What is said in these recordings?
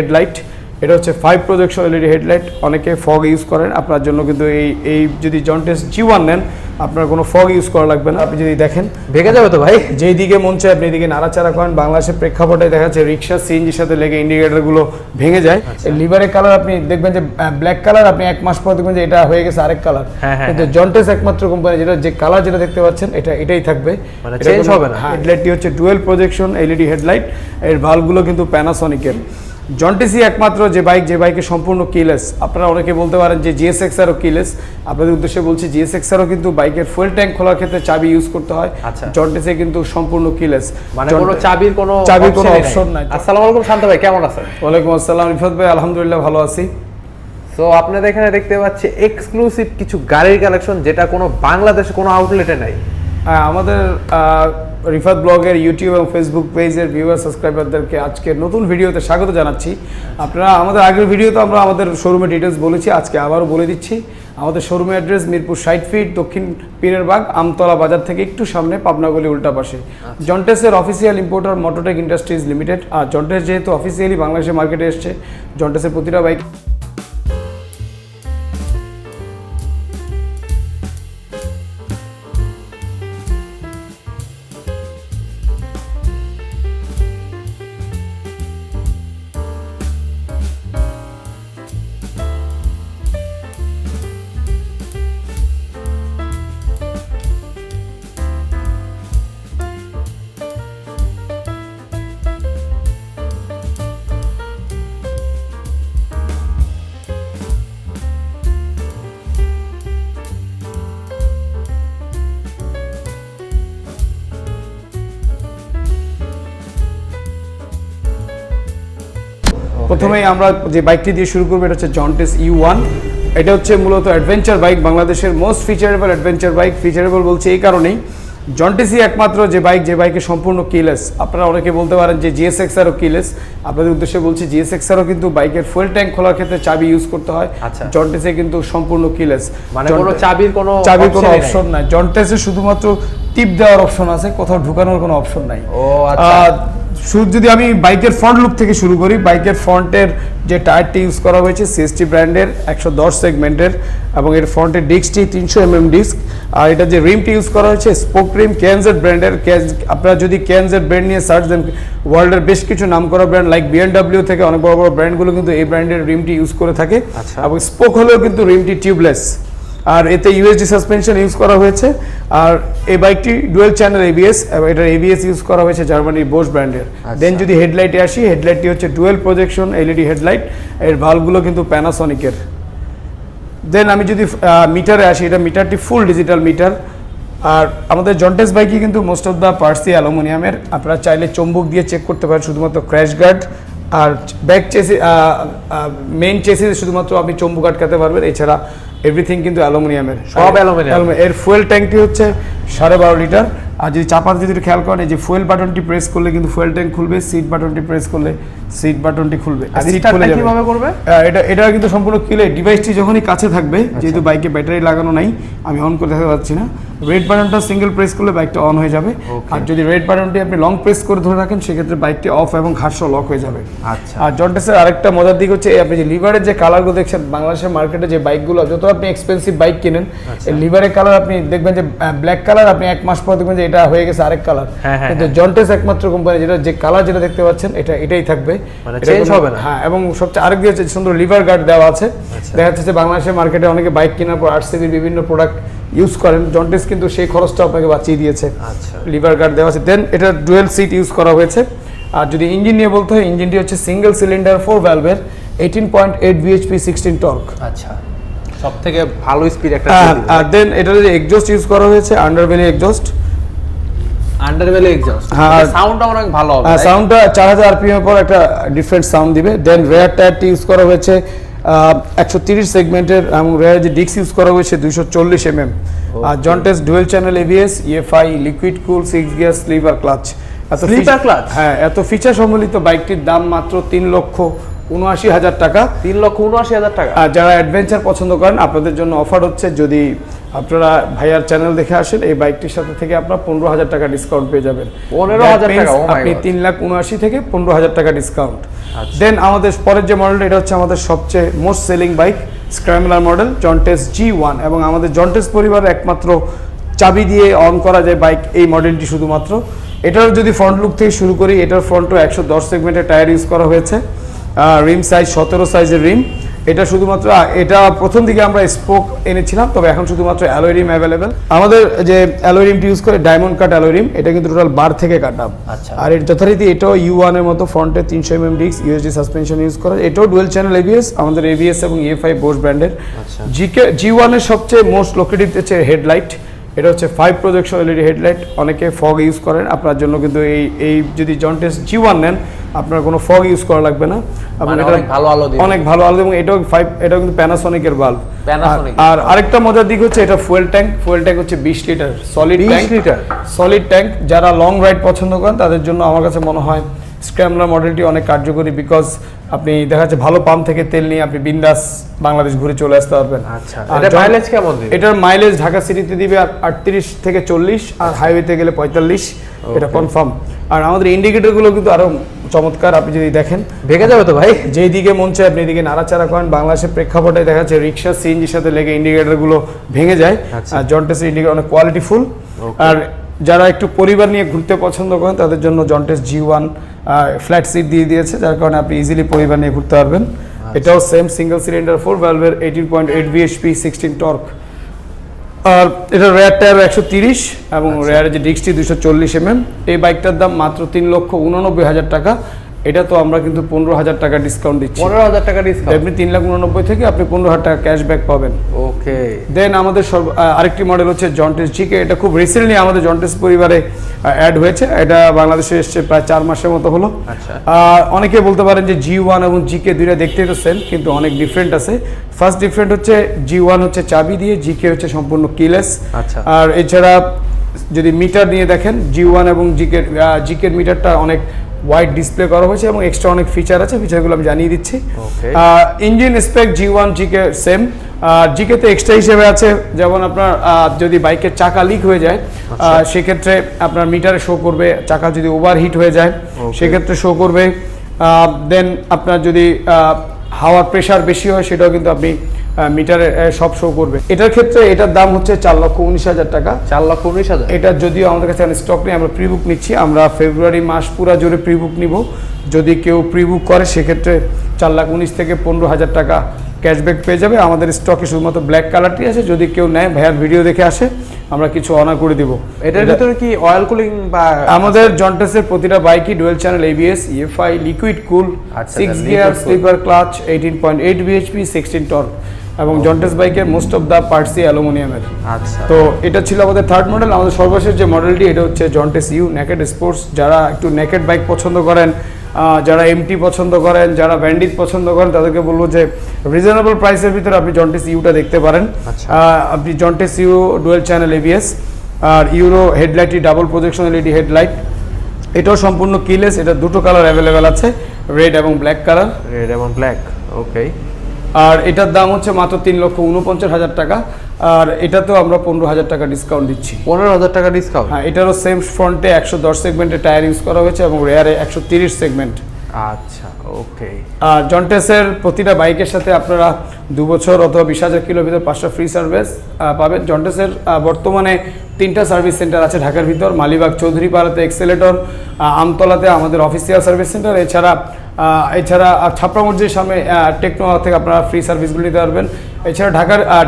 Headlight. এটা হচ্ছে 5 projection LED headlight. অনেকে ফগ ইউজ করেন, আপনার জন্য কিন্তু এই যদি জন্টেস G1 নেন আপনার কোনো ফগ ইউজ করা লাগবে না। আপনি যদি দেখেন ভেঙে যাবে তো ভাই, যেই দিকে মন চায় আপনি এদিকে নাড়াচাড়া করেন। বাংলাদেশের প্রেক্ষাপটে দেখা যাচ্ছে রিক্সা সিএনজির সাথে লেগে ইন্ডিকেটরগুলো ভেঙে যায়। লিভারের কালার আপনি দেখবেন যে ব্ল্যাক কালার, আপনি 1 মাস পর দেখবেন যে এটা হয়ে গেছে আরেক কালার। কিন্তু জন্টেস একমাত্র কোম্পানি যেটা যে কালার যেটা দেখতে পাচ্ছেন এটাই থাকবে, মানে চেঞ্জ হবে না। হেডলাইটটি হচ্ছে ডুয়েল প্রজেকশন এলইডি হেডলাইট। এর ভালভগুলো কিন্তু প্যানাসনিকের। জন্টেসই একমাত্র যে বাইকে সম্পূর্ণ কিলেস। আপনারা অনেকে বলতে পারেন যে GSX-Rও কিলেস। আপনাদের উদ্দেশ্যে বলছি GSX-Rও কিন্তু বাইকের ফুয়েল ট্যাঙ্ক খোলার ক্ষেত্রে চাবি ইউজ করতে হয়। জন্টেসে কিন্তু সম্পূর্ণ কিলেস, মানে কোনো চাবির কোনো অপশন নাই। আসসালামু আলাইকুম শান্ত ভাই, কেমন আছেন? ওয়ালাইকুম আসসালাম রিফাত ভাই, আলহামদুলিল্লাহ ভালো আছি। তো আপনাদের এখানে দেখতে পাচ্ছি এক্সক্লুসিভ কিছু গাড়ির কালেকশন, যেটা কোনো বাংলাদেশে কোনো আউটলেটে নাই। আমাদের রিফাত ব্লগের ইউটিউব এবং ফেসবুক পেজের ভিউয়ার সাবস্ক্রাইবারদেরকে আজকে নতুন ভিডিওতে স্বাগত জানাচ্ছি। আপনারা আমাদের আগের ভিডিওতে আমরা আমাদের শোরুমের ডিটেলস বলেছি, আজকে আবারও বলে দিচ্ছি। আমাদের শোরুমের অ্যাড্রেস মিরপুর 60 ফিট, দক্ষিণ পীরের বাগ, আমতলা বাজার থেকে একটু সামনে, পাবনাগলি উল্টা পাশে। জন্টেসের অফিসিয়াল ইম্পোর্টার মোটরটেক ইন্ডাস্ট্রিজ লিমিটেড। আর জন্টেস যেহেতু অফিসিয়ালি বাংলাদেশের মার্কেটে এসছে, জন্টেসের প্রতিটা বাইক প্রথমেই আমরা যে বাইকটি দিয়ে শুরু করবো এটা হচ্ছে জন্টেস U1। এটা হচ্ছে মূলত অ্যাডভেঞ্চার বাইক, বাংলাদেশের মোস্ট ফিচারেবল অ্যাডভেঞ্চার বাইক। ফিচারেবল বলছে এই কারণেই, জন্টেসই একমাত্র যে বাইকে সম্পূর্ণ কিলেস। আপনারা অনেকে বলতে পারেন যে GSX-Rও কিলেস। আপনাদের উদ্দেশ্যে বলছি GSX-Rও কিন্তু বাইকের ফুয়েল ট্যাঙ্ক খোলার ক্ষেত্রে চাবি ইউজ করতে হয়। জন্টেসে কিন্তু সম্পূর্ণ কিলেস, মানে কোনো চাবির কোনো অপশন নাই। জন্টেসে শুধুমাত্র টিপ দেওয়ার অপশন আছে, কোথাও ঢুকানোর কোনো অপশন নাই। যদি আমি বাইকের ফ্রন্ট লুক থেকে শুরু করি, বাইকের ফ্রন্টের যে টায়ারটি ইউজ করা হয়েছে CST ব্র্যান্ডের 110 সেগমেন্টের, এবং এর ফ্রন্টের ডিস্কটি 300 mm ডিস্ক। আর এটা যে রিমটি ইউজ করা হয়েছে স্পোক রিম KNZ ব্র্যান্ডের। আপনারা যদি KNZ ব্র্যান্ড নিয়ে সার্চ দেন, ওয়ার্ল্ডের বেশ কিছু নামকরা ব্র্যান্ড লাইক BMW থেকে অনেক বড় বড় ব্র্যান্ডগুলো কিন্তু এই ব্র্যান্ডের রিমটি ইউজ করে থাকে। এবং স্পোক হলেও কিন্তু রিমটি টিউবলেস, আর এতে USD সাসপেনশন ইউজ করা হয়েছে। আর এই বাইকটি ডুয়েল চ্যানেল ABS, এটার ABS ইউজ করা হয়েছে জার্মানির বোস ব্র্যান্ডের। দেন যদি হেডলাইটে আসি, হেডলাইটটি হচ্ছে ডুয়েল প্রজেকশন এলইডি হেডলাইট। এর ভালভগুলো কিন্তু প্যানাসনিকের। দেন আমি যদি মিটারে আসি, এটা মিটারটি ফুল ডিজিটাল মিটার। আর আমাদের জন্টেস বাইকে কিন্তু মোস্ট অফ দ্য পার্টসই অ্যালুমিনিয়ামের। আপনারা চাইলে চম্বুক দিয়ে চেক করতে পারেন শুধুমাত্র ক্র্যাশ গার্ড আর ব্যাক চেসি, মেইন চেসিসে শুধুমাত্র আপনি চম্বুক আটকাতে পারবেন, এছাড়া এভরিথিং কিন্তু অ্যালুমিনিয়ামের, সব অ্যালুমিনিয়াম। এর ফুয়েল ট্যাঙ্কটি হচ্ছে 12.5 লিটার। আর যদি চাপাতে যদি খেয়াল করেন, এই যে ফুয়েল বাটনটি প্রেস করলে কিন্তু ফুয়েল ট্যাঙ্ক খুলবে, সিট বাটনটি প্রেস করলে সিট বাটনটি খুলবে। আর সিট খুলে যাবে। কিভাবে করবে এটা কিন্তু সম্পূর্ণ কিলে। ডিভাইসটি যখনই কাছে থাকবে, যেহেতু বাইকে ব্যাটারি লাগানো নাই, আমি অন করে দেখাতে পাচ্ছি না, রেড বাটনটা সিঙ্গেল প্রেস করলে বাইকটা অন হয়ে যাবে। আর যদি রেড বাটনটি আপনি লং প্রেস করে ধরে রাখেন, সেক্ষেত্রে বাইকটি অফ এবং ঘাটসহ লক হয়ে যাবে। আর জন্টেসের আরেকটা মজার দিক হচ্ছে, আপনি যে লিভারের যে কালারগুলো দেখছেন, বাংলাদেশের মার্কেটে যে বাইকগুলো যত আপনি এক্সপেন্সিভ বাইক কিনেন, এই লিভারের কালার আপনি দেখবেন যে ব্ল্যাক কালার, আপনি 1 মাস পর দেখবেন যে এটা হয়ে গেছে আরেক কালার। কিন্তু জন্টেস একমাত্র কোম্পানি যেটা যে কালার যেটা দেখতে পাচ্ছেন এটাই থাকবে, মানে চেঞ্জ হবে না। হ্যাঁ, এবং সবচেয়ে আরেক দিয়ে হচ্ছে সুন্দর লিভার গার্ড দেওয়া আছে। দেখা যাচ্ছে বাংলাদেশের মার্কেটে অনেকে বাইক কেনার পর RCBর বিভিন্ন প্রোডাক্ট ইউজ করেন, জন্টেস কিন্তু সেই খরচটা আপনাকে বাঁচিয়ে দিয়েছে। লিভার গার্ড দেওয়া আছে। দেন এটা ডুয়েল সিট ইউজ করা হয়েছে। আর যদি ইঞ্জিন নিয়ে বলতে হয়, ইঞ্জিনটি হচ্ছে সিঙ্গেল সিলিন্ডার 4 ভ্যালভের 18.8 bhp 16 টর্ক। সবথেকে ভালো স্পিড একটা। আর দেন এটা যে এক্সজস্ট ইউজ করা হয়েছে আন্ডারবেলি এক্সজস্ট। হ্যাঁ, সাউন্ডটা অনেক ভালো হবে। সাউন্ডটা 4000 RPM পর একটা ডিফারেন্ট সাউন্ড দিবে। দেন রেয়ার টায়ারটি ইউজ করা হয়েছে 130 সেগমেন্টের, এবং রেয়ার যে ডিস্ক ইউজ করা হয়েছে 240 mm। আর Zontes dual channel ABS, EFI, liquid cool 6 gear slipper clutch. হ্যাঁ, এত ফিচার সম্বলিত বাইকটির দাম মাত্র 3,79,000 টাকা। 3,79,000 টাকা। আর যারা অ্যাডভেঞ্চার পছন্দ করেন, আপনাদের জন্য অফার হচ্ছে, যদি আপনারা ভাইয়ার চ্যানেল দেখে আসেন, এই বাইকটির সাথে থেকে আপনারা 15,000 টাকা ডিসকাউন্ট পেয়ে যাবেন। 15,000 টাকা, ও মাই আপনি গড। 3,79,000 থেকে 15,000 টাকা ডিসকাউন্ট। আচ্ছা। দেন আমাদের পরের যে মডেলটা, এটা হচ্ছে আমাদের সবচেয়ে most selling bike, scrambler model Zontes G1, এবং আমাদের জন্টেস পরিবারের একমাত্র চাবি দিয়ে অন করা যায় বাইক এই মডেলটি শুধুমাত্র। এটার যদি ফ্রন্ট লুক থেকে শুরু করি, এটার ফ্রন্টও 110 সেগমেন্টের টায়ার ইউজ করা হয়েছে, রিম সাইজ 17 সাইজের রিম। এটা শুধুমাত্র এটা প্রথম দিকে আমরা স্পোক এনেছিলাম, তবে এখন শুধুমাত্র অ্যালয় রিম অ্যাভেলেবেল। আমাদের যে অ্যালয় রিমটি ইউজ করে ডায়মন্ড কাট অ্যালয় রিম, এটা কিন্তু টোটাল বার থেকে কাটা। আচ্ছা। আর এর যথারীতি এটাও U1 এর মতো ফ্রন্টে 300 mm disc, USD suspension use করা। এটাও ডুয়েল চ্যানেল ABS, আমাদের ABS এবং EFI বোস ব্র্যান্ডের। আচ্ছা। G1 এর সবচেয়ে মোস্ট লোকেটিভ হচ্ছে হেডলাইট। এটা হচ্ছে 5 প্রজেকশন LED হেডলাইট। অনেকে ফগ ইউজ করেন, আপনার জন্য কিন্তু এই যদি জন্টেস G1 নেন, আপনার কোনো ফগ ইউজ করা লাগবে না। মানে অনেক ভালো আলো দিবে। অনেক ভালো আলো, এবং এটাও কিন্তু প্যানাসোনিকের বাল্ব। Panasonic। আর আরেকটা মজার দিক হচ্ছে এটা ফুয়েল ট্যাঙ্ক হচ্ছে 20 litre solid 20 tank. Litre? Solid tank. যারা লং রাইড পছন্দ করেন তাদের জন্য আমার কাছে মনে হয় স্ক্র্যাম্বলার মডেলটি অনেক কার্যকরী, বিকজ আপনি দেখা যাচ্ছে ভালো পাম্প থেকে তেল নিয়ে আপনি বিন্দাস বাংলাদেশ ঘুরে চলে আসতে পারবেন। আচ্ছা। আর এটা মাইলেজ কেমন দিবে? এটার মাইলেজ ঢাকা সিটিতে দিবে 38 থেকে 40, আর হাইওয়েতে গেলে 45, এটা কনফার্ম। আর আমাদের ইন্ডিকেটর গুলো কিন্তু আরো চমৎকার, আপনি যদি দেখেন ভেঙে যাবে তো ভাই? যেই দিকে মন চায় আপনি এদিকে নাড়াচাড়া করেন। বাংলাদেশের প্রেক্ষাপটে দেখা যাচ্ছে রিক্সা সিএনজির সাথে লেগে ইন্ডিকেটর গুলো ভেঙে যায়। আচ্ছা। আর জন্টেসের ইন্ডিকেটর অনেক কোয়ালিটিফুল। আর যারা একটু পরিবার নিয়ে ঘুরতে পছন্দ করেন তাদের জন্য জন্টেস G1 ফ্ল্যাট সিট দিয়ে দিয়েছে, যার কারণে আপনি ইজিলি পরিবার নিয়ে ঘুরতে পারবেন। এটাও সেম সিঙ্গেল সিলিন্ডার 4 ভ্যালভের 18.8 bhp 16 টর্ক। আর এটা রেয়ার টায়ার 130 এবং রেয়ারের যে ডিস্কটি 240 mm। এই বাইকটার দাম মাত্র 3,89,000 টাকা। এটা তো আমরা কিন্তু 15,000 টাকা ডিসকাউন্ট দিচ্ছি। 15,000 টাকা ডিসকাউন্ট? আপনি 3,89,000 থেকে আপনি 15,000 টাকা ক্যাশব্যাক পাবেন। ওকে। দেন আমাদের আরেকটি মডেল হচ্ছে জন্টেস GK। এটা খুব রিসেন্টলি আমাদের জন্টেস পরিবারে অ্যাড হয়েছে। এটা বাংলাদেশে এসেছে প্রায় 4 মাসের মতো হলো। আচ্ছা। অনেকে বলতে পারেন যে G1 এবং GK দুইটা দেখতেই তো সেম, কিন্তু অনেক ডিফারেন্ট আছে। ফার্স্ট ডিফারেন্ট হচ্ছে G1 হচ্ছে চাবি দিয়ে, GK হচ্ছে সম্পূর্ণ কিলেস। আচ্ছা। আর এছাড়া যদি মিটার নিয়ে দেখেন, G1 এবং GK এর মিটারটা অনেক ওয়াইড ডিসপ্লে করা হয়েছে এবং এক্সট্রা অনেক ফিচার আছে, ফিচারগুলো আমি জানিয়ে দিচ্ছি। Engine spec G1 GK same. GK তে এক্সট্রা হিসেবে আছে, যেমন আপনার যদি বাইকের চাকা লিক হয়ে যায় সেক্ষেত্রে আপনার মিটারে শো করবে। চাকা যদি ওভারহিট হয়ে যায় সেক্ষেত্রে শো করবে। দেন আপনার যদি হাওয়ার প্রেশার বেশি হয় সেটাও কিন্তু আপনি মিটারে সব শো করবে। এটার ক্ষেত্রে এটার দাম হচ্ছে 4,19,000 টাকা। 4,19,000? এটা যদিও আমাদের কাছে স্টক নেই, আমরা প্রিবুক নিচ্ছি। আমরা ফেব্রুয়ারি মাস পুরো জুড়ে প্রিবুক নিব। যদি কেউ প্রিবুক করে সেক্ষেত্রে 4,19,000 থেকে 15,000 টাকা ক্যাশব্যাক পেয়ে যাবে। আমাদের স্টকে শুধুমাত্র ব্ল্যাক কালারটি আছে, যদি কেউ নেয় ভাইয়ার ভিডিও দেখে আসে আমরা কিছু অনার করে দিব। এটার ভিতরে কি অয়েল কুলিং বা? আমাদের জন্টেসের প্রতিটা বাইকই dual channel ABS, EFI, liquid cool, 6 gear, slipper clutch, 18.8 bhp 16 torque, এবং জন্টেস বাইকের মোস্ট অফ দ্য পার্টসই অ্যালুমিনিয়ামের। আচ্ছা। তো এটা ছিল আমাদের থার্ড মডেল। আমাদের সর্বশেষ যে মডেলটি এটা হচ্ছে জন্টেস U নেকেড স্পোর্টস। যারা একটু নেকেড বাইক পছন্দ করেন, যারা MT পছন্দ করেন, যারা ব্যান্ডিট পছন্দ করেন, তাদেরকে বলবো যে রিজনেবল প্রাইসের ভিতরে আপনি জন্টেস ইউটা দেখতে পারেন। আপনি Zontes U dual channel ABS, আর ইউরো হেডলাইটটি ডাবল প্রজেকশন LED হেডলাইট। এটাও সম্পূর্ণ কিলেস। এটা দুটো কালার অ্যাভেলেবেল আছে, রেড এবং ব্ল্যাক কালার। রেড এবং ব্ল্যাক, ওকে। আর এটার দাম হচ্ছে মাত্র 3,49,000 টাকা। আর এটাতেও আমরা 15,000 টাকা ডিসকাউন্ট দিচ্ছি। 15,000 টাকা ডিসকাউন্ট? হ্যাঁ, এটারও সেম ফ্রন্টে 110 সেগমেন্টের টায়ার ইউজ করা হয়েছে এবং রেয়ারে 130 সেগমেন্ট। আচ্ছা, ওকে। আর জন্টেসের প্রতিটা বাইকের সাথে আপনারা 2 বছর অথবা 20,000 কিলোর ভিতর 5টা ফ্রি সার্ভিস পাবেন। জন্টেসের বর্তমানে 3টা সার্ভিস সেন্টার আছে ঢাকার ভিতর, মালিবাগ চৌধুরীপাড়াতে এক্সেলেটর, আমতলাতে আমাদের অফিসিয়াল সার্ভিস সেন্টার। এছাড়া ছাপড়া মসজিদের সামনে টেকনো থেকে আপনারা ফ্রি সার্ভিসগুলো নিতে পারবেন। এছাড়া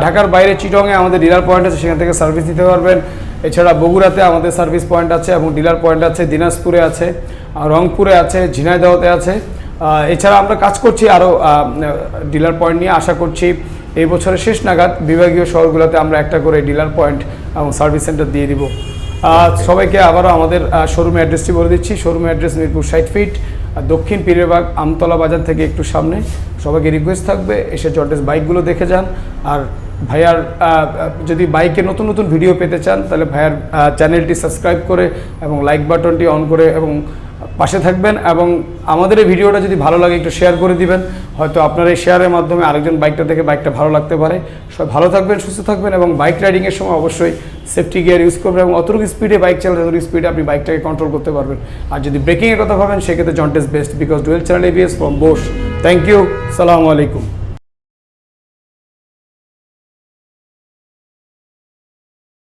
ঢাকার বাইরে চিটংয়ে আমাদের ডিলার পয়েন্ট আছে, সেখান থেকে সার্ভিস নিতে পারবেন। এছাড়া বগুড়াতে আমাদের সার্ভিস পয়েন্ট আছে এবং ডিলার পয়েন্ট আছে, দিনাজপুরে আছে, রংপুরে আছে, ঝিনাইদহতে আছে। এছাড়া আমরা কাজ করছি আরও ডিলার পয়েন্ট নিয়ে। আশা করছি এই বছরের শেষ নাগাদ বিভাগীয় শহরগুলোতে আমরা একটা করে ডিলার পয়েন্ট এবং সার্ভিস সেন্টার দিয়ে দিব। সবাইকে আবারও আমাদের শোরুমের অ্যাড্রেসটি বলে দিচ্ছি। শোরুমের অ্যাড্রেস মিরপুর 60 ফিট, দক্ষিণ পীরেরবাগ, আমতলা বাজার থেকে একটু সামনে। সবাইকে রিকোয়েস্ট থাকবে এসে জন্টেস বাইকগুলো দেখে যান। আর ভাইয়ার যদি বাইকে নতুন নতুন ভিডিও পেতে চান তাহলে ভাইয়ার চ্যানেলটি সাবস্ক্রাইব করে এবং লাইক বাটনটি অন করে এবং পাশে থাকবেন এবং আমাদের এই ভিডিওটা যদি ভালো লাগে একটু শেয়ার করে দিবেন, হয়তো আপনার এই শেয়ারের মাধ্যমে আরেকজন বাইকটা দেখে বাইকটা ভালো লাগতে পারে। সবাই ভালো থাকবেন, সুস্থ থাকবেন এবং বাইক রাইডিংয়ের সময় অবশ্যই সেফটি গিয়ার ইউজ করবেন এবং অতটুকু স্পিডে বাইক চালালে ততটুকু স্পিডে আপনি বাইকটাকে কন্ট্রোল করতে পারবেন। আর যদি ব্রেকিংয়ের কথা ভাবেন সেক্ষেত্রে Zontes best, because dual channel ABS from Bosch. Thank you, সালামু আলাইকুম।